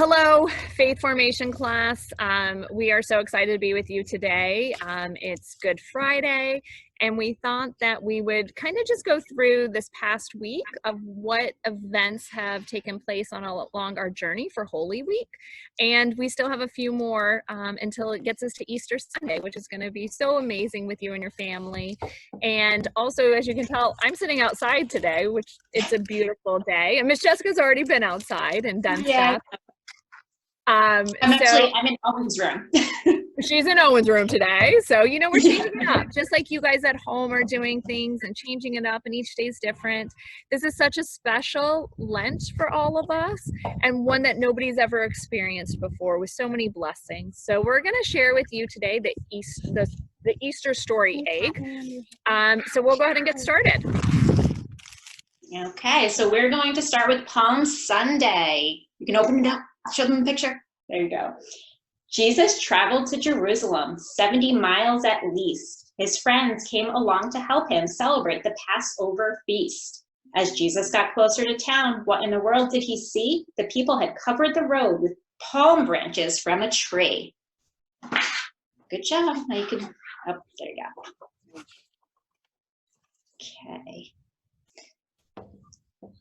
Hello, Faith Formation class. We are so excited to be with you today. It's Good Friday, and we thought that we would kind of just go through this past week of what events have taken place along our journey for Holy Week. And we still have a few more until it gets us to Easter Sunday, which is going to be so amazing with you and your family. And also, as you can tell, I'm sitting outside today, which it's a beautiful day. And Miss Jessica's already been outside and done stuff. I'm in Owen's room. She's in Owen's room today. So, we're changing it up, just like you guys at home are doing things and changing it up, and each day is different. This is such a special Lent for all of us, and one that nobody's ever experienced before, with so many blessings. So we're going to share with you today the Easter story egg. So we'll go ahead and get started. Okay, so we're going to start with Palm Sunday. You can open it up. Show them a picture. There you go. Jesus traveled to Jerusalem, 70 miles at least. His friends came along to help him celebrate the Passover feast. As Jesus got closer to town, what in the world did he see? The people had covered the road with palm branches from a tree. Good job. Now you can, oh, there you go. Okay.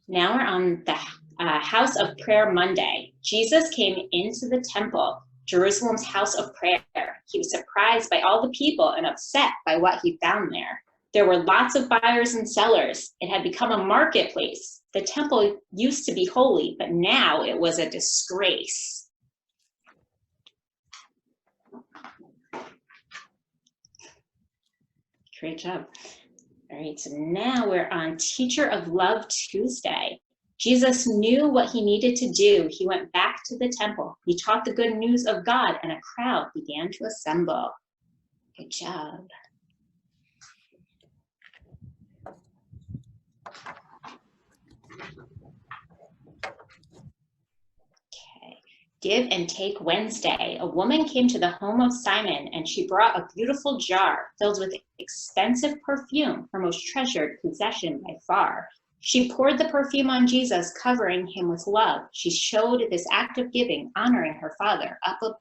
Now we're on the House of Prayer Monday. Jesus came into the temple, Jerusalem's house of prayer. He was surprised by all the people and upset by what he found there. There were lots of buyers and sellers. It had become a marketplace. The temple used to be holy, but now it was a disgrace. Great job. All right, so now we're on Teacher of Love Tuesday. Jesus knew what he needed to do. He went back to the temple. He taught the good news of God, and a crowd began to assemble. Good job. Okay. Give and Take Wednesday. A woman came to the home of Simon, and she brought a beautiful jar filled with expensive perfume, her most treasured possession by far. She poured the perfume on Jesus, covering him with love. She showed this act of giving, honoring her Father up above.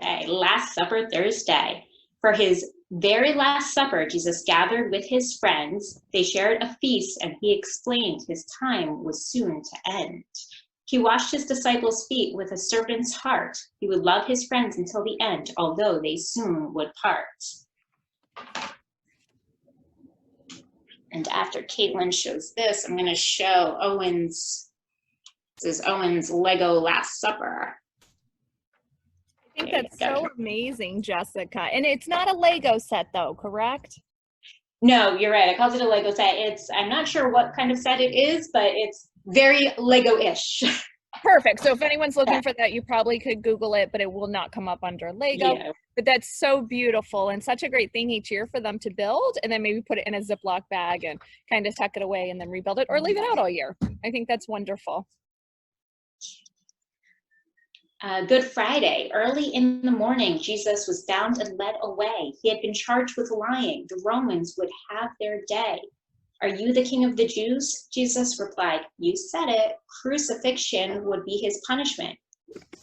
Okay, Last Supper Thursday. For his very last supper, Jesus gathered with his friends. They shared a feast, and he explained his time was soon to end. He washed his disciples' feet with a servant's heart. He would love his friends until the end, although they soon would part. And after Caitlin shows this, I'm going to show Owen's, this is Owen's Lego Last Supper. I think that's so amazing, Jessica. And it's not a Lego set though, correct? No, you're right. I called it a Lego set. I'm not sure what kind of set it is, but it's very Lego-ish. Perfect. So if anyone's looking for that, you probably could Google it, but it will not come up under Lego. Yeah. But that's so beautiful and such a great thing each year for them to build, and then maybe put it in a Ziploc bag and kind of tuck it away and then rebuild it, or leave it out all year. I think that's wonderful. Good Friday. Early in the morning, Jesus was bound and led away. He had been charged with lying. The Romans would have their day. Are you the king of the Jews? Jesus replied, you said it. Crucifixion would be his punishment.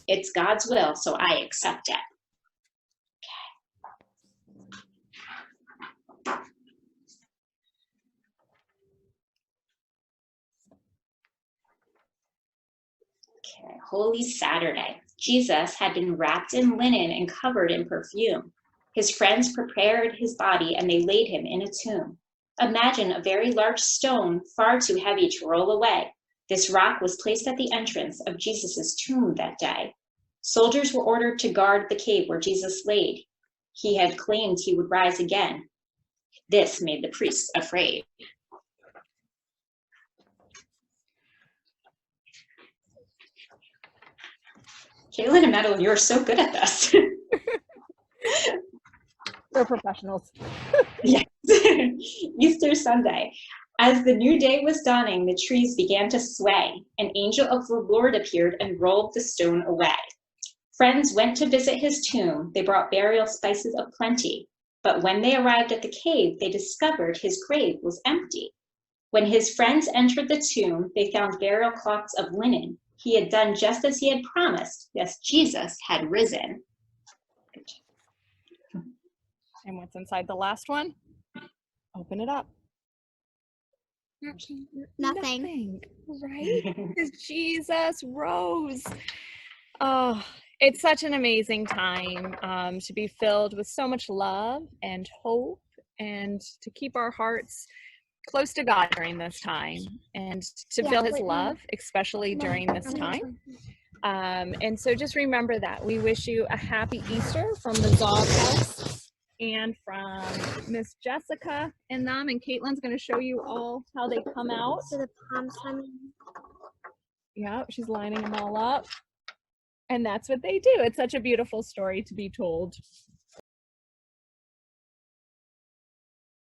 It's God's will, so I accept it. Okay, Holy Saturday. Jesus had been wrapped in linen and covered in perfume. His friends prepared his body and they laid him in a tomb. Imagine a very large stone, far too heavy to roll away. This rock was placed at the entrance of Jesus' tomb that day. Soldiers were ordered to guard the cave where Jesus laid. He had claimed he would rise again. This made the priests afraid. Caitlin and Madeline, you're so good at this. They're professionals. Yes. Easter Sunday. As the new day was dawning, the trees began to sway. An angel of the Lord appeared and rolled the stone away. Friends went to visit his tomb. They brought burial spices of plenty. But when they arrived at the cave, they discovered his grave was empty. When his friends entered the tomb, they found burial cloths of linen. He had done just as he had promised. Yes, Jesus had risen. And what's inside the last one? Open it up. Nothing. Right? Because Jesus rose. Oh, it's such an amazing time to be filled with so much love and hope, and to keep our hearts close to God during this time, and to feel his love, especially during this time. And so just remember that. We wish you a happy Easter from the Doghouse and from Miss Jessica and them. And Caitlin's going to show you all how they come out. So the palms coming. Yeah, she's lining them all up. And that's what they do. It's such a beautiful story to be told.